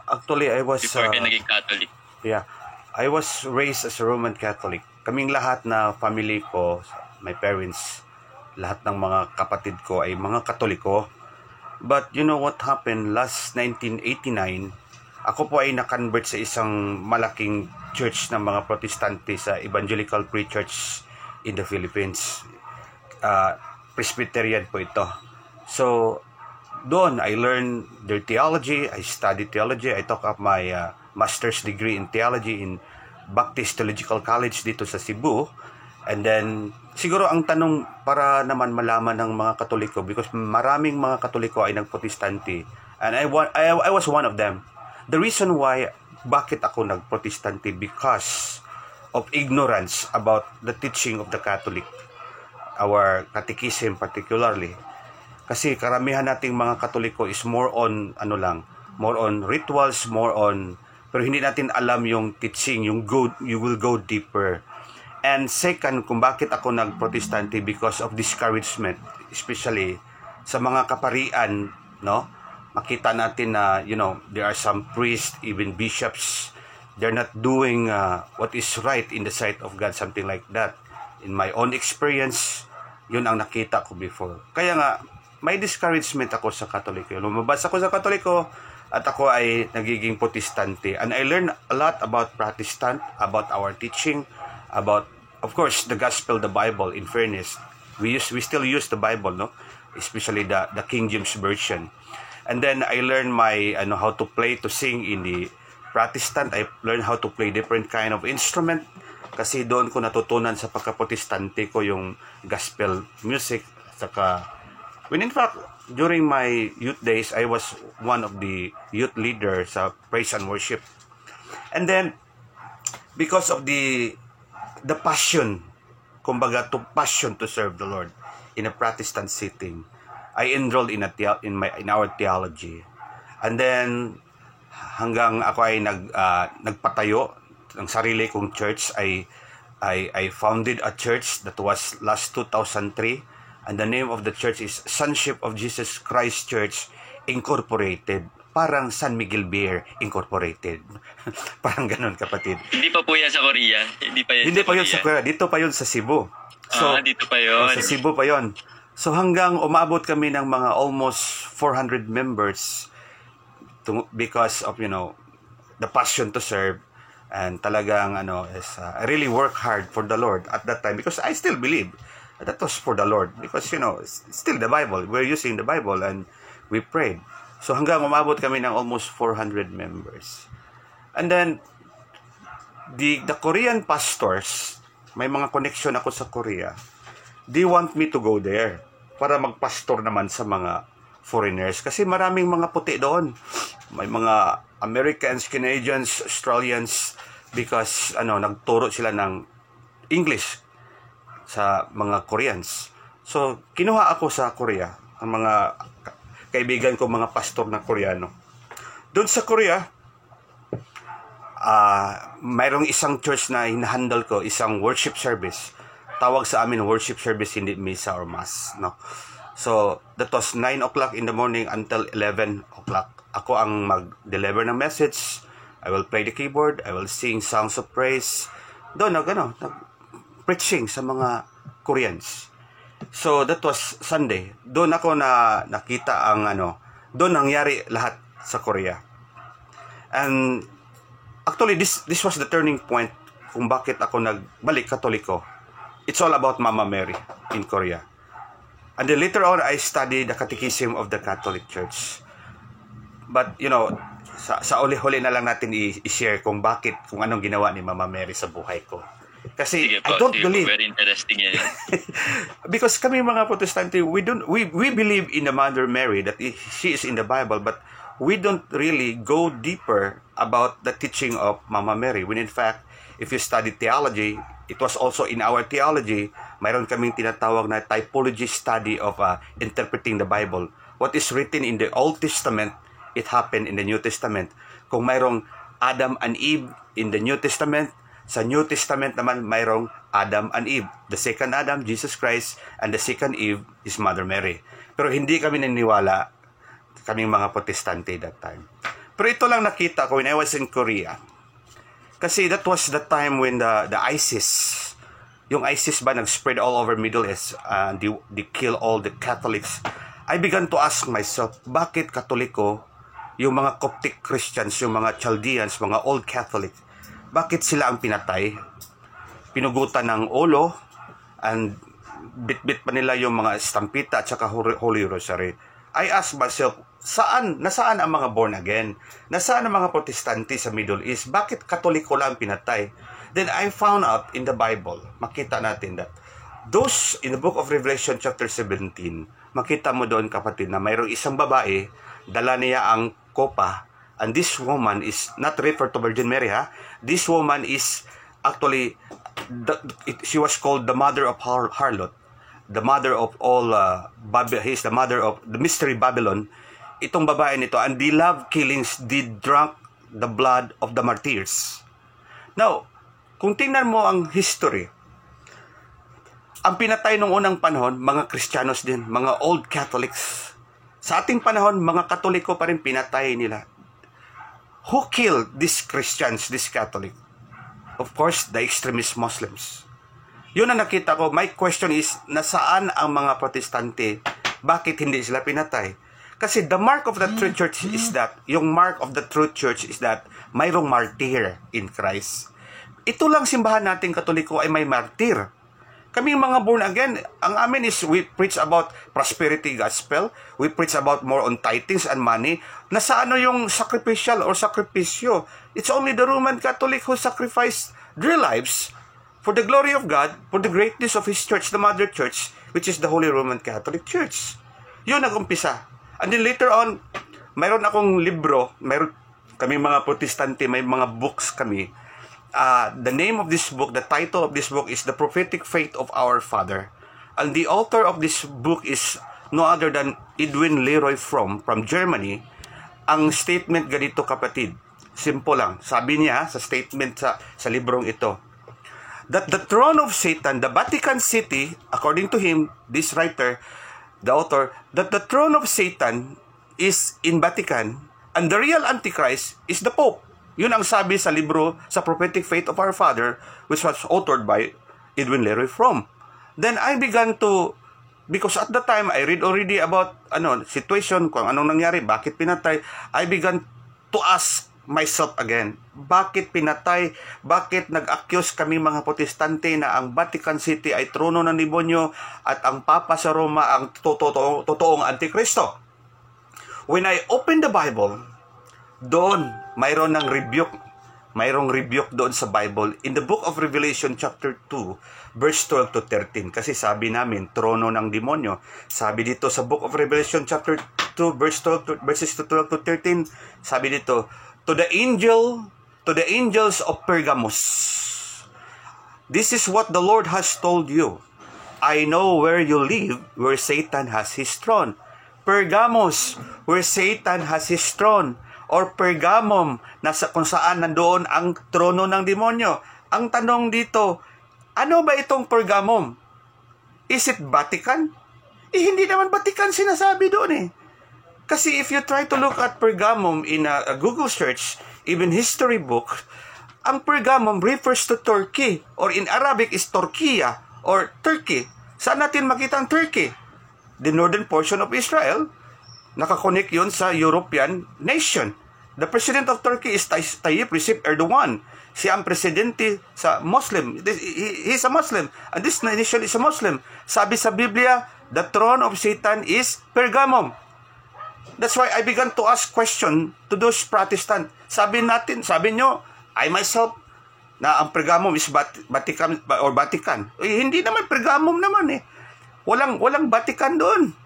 Actually, before ka naging Catholic? yeah, I was raised as a Roman Catholic. Kaming lahat na family ko, my parents, lahat ng mga kapatid ko ay mga Katoliko. But you know what happened last 1989, ako po ay na-convert sa isang malaking church ng mga Protestante sa Evangelical Free Church in the Philippines. Presbyterian po ito. So, doon I learned their theology, I studied theology, I took up my master's degree in theology in Baptist Theological College dito sa Cebu. And then, siguro ang tanong para naman malaman ng mga Katoliko, because maraming mga Katoliko ay nagprotestante, and I was one of them. The reason why, bakit ako nagprotestante, because of ignorance about the teaching of the Catholic, our catechism particularly. Kasi karamihan nating mga Katoliko is more on, more on rituals, pero hindi natin alam yung teaching, you will go deeper. And second, kung bakit ako nagprotestante, because of discouragement, especially sa mga kaparian, no? Makita natin na, there are some priests, even bishops, they're not doing what is right in the sight of God, something like that. In my own experience, yun ang nakita ko before. Kaya nga, may discouragement ako sa Katoliko. Lumabas ako sa Katoliko at ako ay nagiging protestante. And I learned a lot about Protestant, about our teaching, about, of course, the gospel, the Bible. In fairness, we still use the Bible, no? Especially the King James version. And then I learned how to play, to sing in the Protestant. I learned how to play different kind of instrument. Kasi doon ko natutunan sa pagka-protestante ko yung gospel music. When in fact, during my youth days, I was one of the youth leaders sa praise and worship. And then, because of the passion, kumbaga passion to serve the Lord in a Protestant setting, I enrolled in our theology. And then hanggang ako ay nagpatayo ng sarili kong church, I founded a church that was last 2003, and the name of the church is Sonship of Jesus Christ Church Incorporated. Parang San Miguel Beer Incorporated. Parang ganun, kapatid. Hindi pa po yan sa Korea. Hindi pa yun sa Korea. Dito pa yun sa Cebu. So, dito pa yun. Sa Cebu pa yun. So hanggang umabot kami ng mga almost 400 members because of, the passion to serve. And talagang, I really work hard for the Lord at that time because I still believe that was for the Lord. Because, it's still the Bible. We're using the Bible and we prayed. So hanggang umabot kami ng almost 400 members. And then, the Korean pastors, may mga connection ako sa Korea. They want me to go there para magpastor naman sa mga foreigners. Kasi maraming mga puti doon. May mga Americans, Canadians, Australians, because nagturo sila ng English sa mga Koreans. So, kinuha ako sa Korea, ang mga kaibigan ko, mga pastor na Koreano. Doon sa Korea, mayroong isang church na hinahandle ko, isang worship service. Tawag sa amin worship service, hindi misa or mass, no? So, that was 9 o'clock in the morning until 11 o'clock. Ako ang mag-deliver ng message. I will play the keyboard. I will sing songs of praise. Doon, preaching sa mga Koreans. So, that was Sunday. Doon ako nakita ang doon nangyari lahat sa Korea. And actually, this was the turning point kung bakit ako nagbalik Katoliko. It's all about Mama Mary in Korea. And then later on, I studied the Catechism of the Catholic Church. But, sa uli-huli na lang natin i-share kung anong ginawa ni Mama Mary sa buhay ko. Kasi I don't believe. Very interesting yan. Because kami mga Protestante, we believe in the Mother Mary, that she is in the Bible, but we don't really go deeper about the teaching of Mama Mary. When in fact, if you study theology, it was also in our theology, mayroon kaming tinatawag na typology study of interpreting the Bible. What is written in the Old Testament, it happened in the New Testament. Kung mayroong Adam and Eve in the New Testament, sa New Testament naman mayroong Adam and Eve. The second Adam, Jesus Christ, and the second Eve is Mother Mary. Pero hindi kami naniniwala, kaming mga Protestante that time. Pero ito lang nakita ko when I was in Korea. Kasi that was the time when the ISIS, yung ISIS ba nag-spread all over Middle East, they kill all the Catholics. I began to ask myself, bakit Katoliko, yung mga Coptic Christians, yung mga Chaldeans, mga Old Catholic, bakit sila ang pinatay? Pinugutan ng ulo, and bit-bit pa nila yung mga estampita at saka Holy Rosary. I ask myself, nasaan ang mga born again? Nasaan ang mga protestante sa Middle East? Bakit Katoliko lang pinatay? Then I found out in the Bible, makita natin that those in the book of Revelation chapter 17, makita mo doon kapatid na mayroong isang babae, dala niya ang kopa, and this woman is not referred to Virgin Mary, ha? This woman is actually, she was called the mother of harlot, the mother of all, he's the mother of the mystery Babylon. Itong babae nito, and they love killings, they drank the blood of the martyrs. Now, kung tingnan mo ang history, ang pinatay nung unang panahon, mga Kristiyanos din, mga Old Catholics. Sa ating panahon, mga Katoliko pa rin pinatay nila. Who killed these Christians, these Catholic? Of course, the extremist Muslims. Yun ang nakita ko. My question is, nasaan ang mga Protestante? Bakit hindi sila pinatay? Kasi the mark of the true church is that, yung mark of the true church is that mayroong martyr in Christ. Ito lang simbahan nating Katoliko ay may martyr. Kaming mga born again, ang amin is we preach about prosperity gospel, we preach about more on tithings and money. Nasa ano yung sacrificial or sakripisyo? It's only the Roman Catholic who sacrificed their lives for the glory of God, for the greatness of His church, the Mother Church, which is the Holy Roman Catholic Church. Yun nag-umpisa. And then later on, mayroon akong libro, mayroon kami mga Protestante, may mga books kami. The name of this book, the title of this book is The Prophetic Faith of Our Father. And the author of this book is no other than Edwin Leroy Fromm from Germany. Ang statement ganito kapatid, simple lang. Sabi niya sa statement sa librong ito, that the throne of Satan, the Vatican City, according to him, this writer, the author, that the throne of Satan is in Vatican and the real Antichrist is the Pope. Yun ang sabi sa libro, sa Prophetic Faith of Our Father, which was authored by Edwin Leroy Fromm. Then I began to, because at the time I read already about situation, kung anong nangyari, bakit pinatay, I began to ask myself again, bakit pinatay, bakit nag-accuse kami mga Protestante na ang Vatican City ay trono ng demonyo at ang Papa sa Roma ang totoong Antikristo. When I opened the Bible, doon mayroong rebuke doon sa Bible in the book of Revelation chapter 2 verse 12 to 13, kasi sabi namin trono ng demonyo. Sabi dito sa book of Revelation chapter 2 verses 12 to 13, sabi dito, to the angels of Pergamos, this is what the Lord has told you. I know where you live, where Satan has his throne. Pergamos, where Satan has his throne. Or Pergamum, kung saan nandoon ang trono ng demonyo. Ang tanong dito, ano ba itong Pergamum? Is it Vatican? Hindi naman Vatican sinasabi doon eh. Kasi if you try to look at Pergamum in a Google search, even history book, ang Pergamum refers to Turkey, or in Arabic is Turkiya, or Turkey. Saan natin makita ang Turkey? The northern portion of Israel. Nakakonek yun sa European nation. The president of Turkey is Tayyip Recep Erdogan. Siya ang presidente sa Muslim. He's a Muslim. And this nation is a Muslim. Sabi sa Biblia, the throne of Satan is Pergamum. That's why I began to ask question to those Protestant. Sabi nyo, I myself, na ang Pergamum is Vatican or Vatican. Hindi naman Pergamum naman eh. Walang Vatican doon.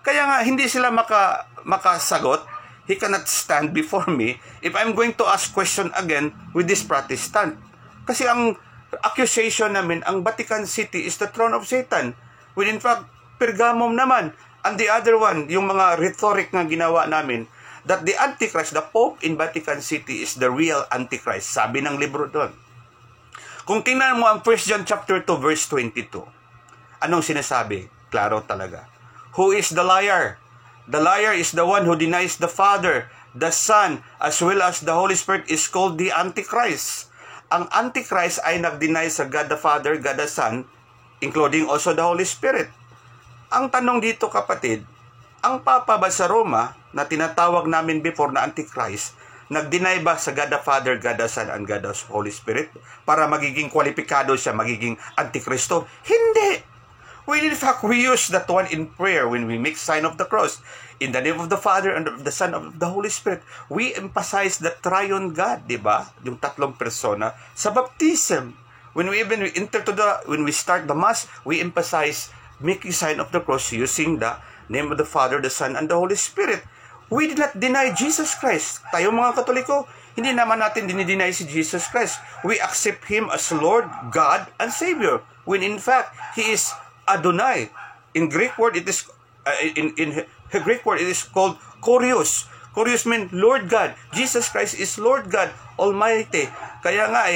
Kaya nga, hindi sila makasagot. He cannot stand before me if I'm going to ask question again with this Protestant. Kasi ang accusation namin, ang Vatican City is the throne of Satan. When in fact, Pergamum naman. And the other one, yung mga rhetoric na ginawa namin, that the Antichrist, the Pope in Vatican City is the real Antichrist. Sabi ng libro doon. Kung tingnan mo ang 1 John chapter 2 verse 22, anong sinasabi? Klaro talaga. Who is the liar? The liar is the one who denies the Father. the Son, as well as the Holy Spirit is called the Antichrist. Ang Antichrist ay nag-deny sa God the Father, God the Son, including also the Holy Spirit. Ang tanong dito, kapatid, ang Papa ba sa Roma, na tinatawag namin before na Antichrist, nag-deny ba sa God the Father, God the Son, and God the Holy Spirit para magiging kwalipikado siya, magiging Antikristo? Hindi! In fact, we use that one in prayer when we make sign of the cross. In the name of the Father and of the Son and of the Holy Spirit, we emphasize the triune God, di ba? Yung tatlong persona. Sa baptism, when we start the Mass, we emphasize making sign of the cross using the name of the Father, the Son, and the Holy Spirit. We did not deny Jesus Christ. Tayo mga Katoliko, hindi naman natin dinideny si Jesus Christ. We accept Him as Lord, God, and Savior. When in fact, He is Adonai. In Greek word, it is in Greek word, it is called Kurios. Kurios means Lord God. Jesus Christ is Lord God Almighty. Kaya nga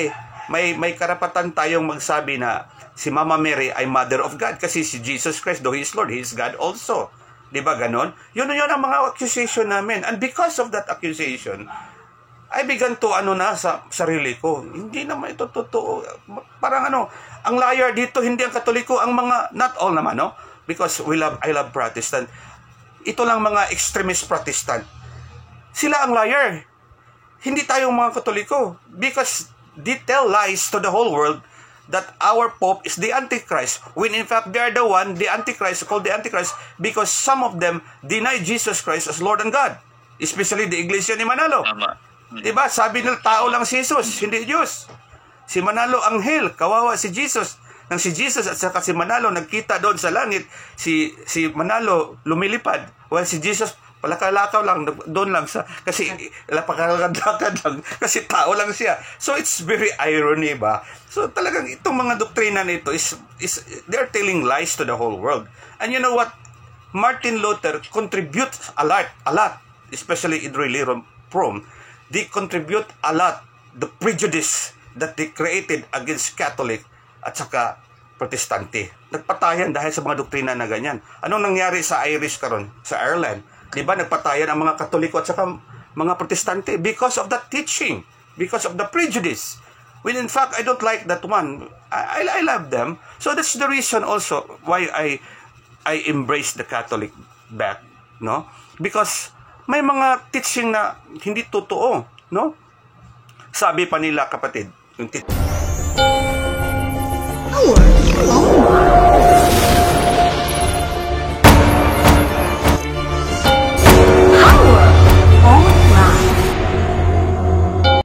may karapatan tayong magsabi na si Mama Mary ay Mother of God kasi si Jesus Christ, though He is Lord, He is God also. Di ba ganon? Yun ang mga accusation namin. And because of that accusation, I began to sa sarili ko. Hindi naman ito totoo. Parang ang liar dito, hindi ang Katoliko, ang mga, not all naman, no? Because I love Protestant. Ito lang mga extremist Protestant. Sila ang liar. Hindi tayong mga Katoliko. Because they tell lies to the whole world that our Pope is the Antichrist. When in fact, they are the one, the Antichrist, called the Antichrist, because some of them deny Jesus Christ as Lord and God. Especially the Iglesia ni Manalo. Tama. Diba? Sabi nila, tao lang si Jesus, hindi Diyos. Si Manalo, anghel, kawawa si Jesus. Nang si Jesus at saka si Manalo nagkita doon sa langit, si Manalo lumilipad. Well, si Jesus palakalaakaw lang, doon lang sa, kasi lapakalakad lang, kasi tao lang siya. So, it's very irony ba? So, talagang itong mga doktrina nito is they're telling lies to the whole world. And you know what? Martin Luther contributes a lot, especially in Rome. They contribute a lot the prejudice that they created against Catholic at saka Protestante. Nagpatayan dahil sa mga doktrina na ganyan. Anong nangyari sa Irish karon, sa Ireland? Di ba nagpatayan ang mga Katoliko at saka mga Protestante because of that teaching, because of the prejudice. When in fact, I don't like that one. I love them. So that's the reason also why I embrace the Catholic back, no? Because may mga teaching na hindi totoo, no? Sabi pa nila, kapatid, yung